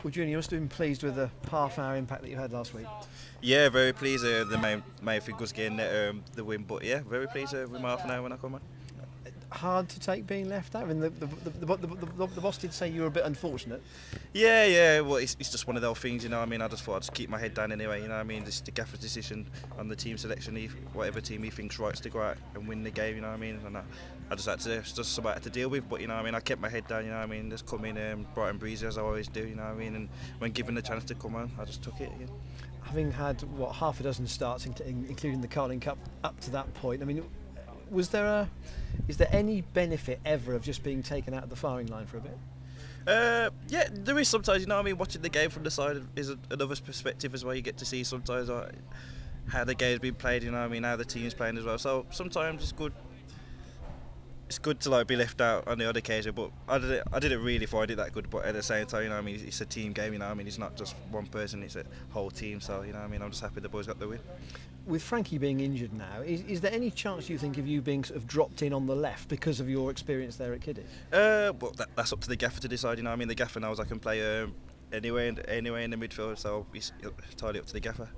Well, Junior, you must have been pleased with the half-hour impact that you had last week. Yeah, very pleased. The main thing was getting the win, but yeah, very pleased with my half an hour when I come on. Hard to take being left out. I mean, the boss did say you were a bit unfortunate. Yeah. Well, it's just one of those things, you know what I mean. I just thought I'd just keep my head down anyway, you know what I mean. Just the gaffer's decision on the team selection, whatever team he thinks right to go out and win the game, you know what I mean. And I just had to, it's just something I had to deal with, but you know what I mean. I kept my head down, you know what I mean. Just come in bright and breezy as I always do, you know what I mean. And when given the chance to come on, I just took it. Yeah. Having had what, half a dozen starts, including the Carling Cup, up to that point, I mean, is there any benefit ever of just being taken out of the firing line for a bit? Yeah, there is sometimes, you know what I mean. Watching the game from the side is another perspective as well. You get to see sometimes how the game's been played, you know what I mean, how the team's playing as well. So sometimes it's good. It's good to like be left out on the other occasion, but I didn't really find it that good. But at the same time, you know what I mean, it's a team game, you know what I mean. It's not just one person; it's a whole team. So you know what I mean. I'm just happy the boys got the win. With Frankie being injured now, is there any chance you think of you being sort of dropped in on the left because of your experience there at Kiddie? Well, that's up to the gaffer to decide. You know what I mean. The gaffer knows I can play anywhere in the midfield, so it's entirely up to the gaffer.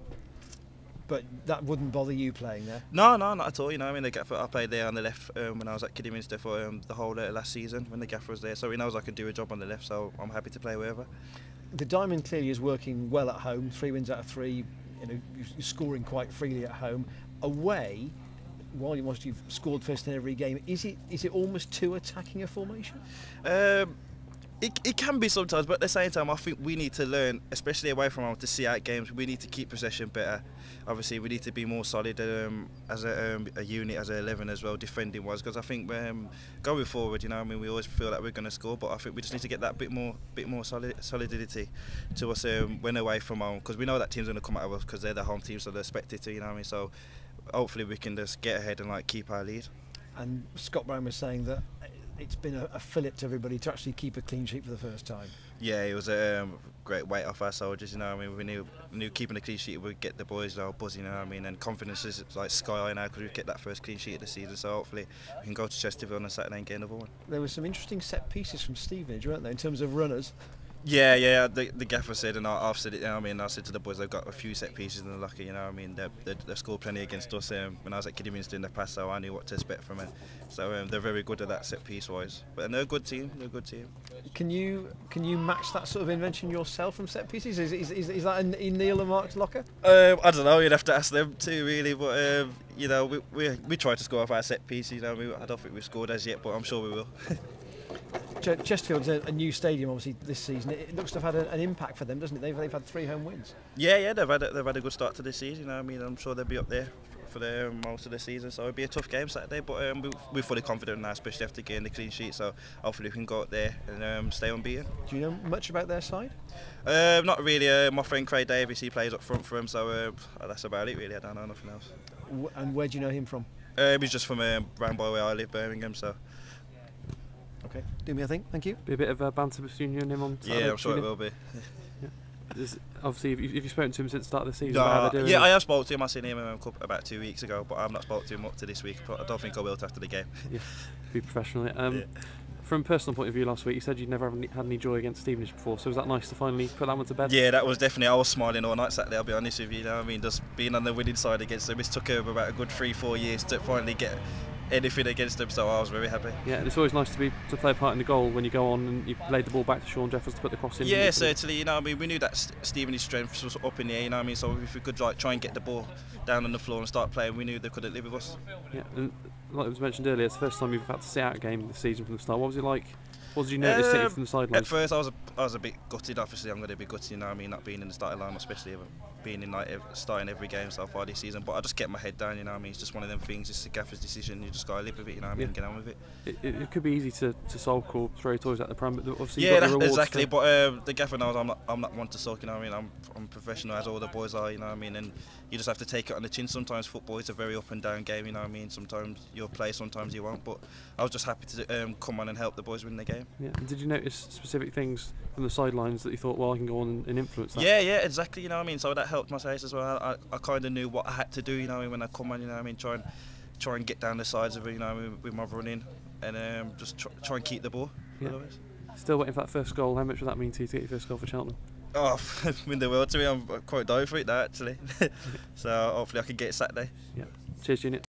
But that wouldn't bother you playing there? No, not at all. You know, I mean, the gaffer, I played there on the left when I was at Kidderminster for the whole last season when the gaffer was there. So he knows I can do a job on the left. So I'm happy to play wherever. The diamond clearly is working well at home. 3 wins out of 3. You know, you're scoring quite freely at home. Away, while you've scored first in every game, is it almost too attacking a formation? It can be sometimes, but at the same time, I think we need to learn, especially away from home, to see out games. We need to keep possession better. Obviously, we need to be more solid as a unit, as an 11 as well, defending-wise. Because I think going forward, you know, I mean, we always feel like we're going to score, but I think we just need to get that bit more solidity to us when away from home. Because we know that team's going to come out of us because they're the home team, so they're expected to, you know what I mean. So hopefully we can just get ahead and like keep our lead. And Scott Brown was saying that it's been a fillip to everybody to actually keep a clean sheet for the first time. Yeah, it was a great weight off our soldiers, you know what I mean. We knew keeping a clean sheet would get the boys all buzzing, you know what I mean, and confidence is like sky high now because we get that first clean sheet of the season, so hopefully we can go to Chesterfield on Saturday and get another one. There were some interesting set pieces from Stevenage, weren't there, in terms of runners? Yeah. The gaffer said, and I've said it. You know what I mean, I said to the boys, they've got a few set pieces in the locker. You know what I mean, they've scored plenty against us. When I was at Kidderminster in the past, so I knew what to expect from it. So they're very good at that set piece wise. But they're a good team. Can you match that sort of invention yourself from set pieces? Is that in Neil and Mark's locker? I don't know. You'd have to ask them too, really. But you know, we try to score off our set pieces. You know, I don't think we've scored as yet, but I'm sure we will. Chesterfield's a new stadium, obviously, this season. It looks to have had an impact for them, doesn't it? They've had 3 home wins. Yeah, they've had a good start to this season. You know, I mean, I'm sure they'll be up there for most of the season. So it'll be a tough game Saturday, but we're fully confident now, especially after getting the clean sheet. So hopefully we can go out there and stay unbeaten. Do you know much about their side? Not really. My friend Craig Davis, he plays up front for him, so that's about it really. I don't know nothing else. And where do you know him from? He's just from round by where I live, Birmingham. So. Okay, do me a thing, thank you. Be a bit of banter between you and him on Saturday. Yeah, I'm sure it will be. Yeah. Obviously, if you've spoken to him since the start of the season, no, how they're doing? Yeah, I have spoken to him. I seen him about 2 weeks ago, but I've not spoken to him up to this week. But I don't think I will after the game. Yeah, be professional. Yeah. From a personal point of view, last week you said you'd never had any joy against Stevenage before. So was that nice to finally put that one to bed? Yeah, that was definitely. I was smiling all night Saturday. I'll be honest with you. You know what I mean, just being on the winning side against them. It took over about a good 3-4 years to finally get anything against them, so I was very happy. Yeah, and it's always nice to play a part in the goal when you go on and you laid the ball back to Sean Jeffers to put the cross in. Yeah, certainly. You know, I mean, we knew that Stevenage's strength was up in the air. You know, what I mean, so if we could like try and get the ball down on the floor and start playing, we knew they couldn't live with us. Yeah, and like it was mentioned earlier, it's the first time you've had to sit out a game this season from the start. What was it like? What did you notice sitting from the sidelines? At first, I was a bit gutted. Obviously, I'm going to be gutted. You know, what I mean, not being in the starting line, especially being in like starting every game so far this season. But I just kept my head down. You know, what I mean, it's just one of them things. It's the gaffer's decision. You just got to live with it. You know, what I mean, get on with it. It could be easy to sulk or throw toys at the pram, but obviously yeah, you've got the rewards exactly. But the gaffer knows I'm not one to sulk. You know, what I mean, I'm professional as all the boys are. You know, what I mean, and you just have to take it on the chin. Sometimes football is a very up and down game. You know, what I mean, sometimes you'll play, sometimes you won't. But I was just happy to come on and help the boys win the game. Yeah. And did you notice specific things from the sidelines that you thought, well, I can go on and influence that? Yeah, exactly. You know what I mean. So that helped my case as well. I kind of knew what I had to do. You know, when I come on, you know what I mean, try and get down the sides of it. You know, with my running and just try and keep the ball. Yeah. Still waiting for that first goal. How much would that mean to you to get your first goal for Cheltenham? Oh, mean the world to me. I'm quite dying for it now, actually. So hopefully I can get it Saturday. Yeah. Cheers, Junior.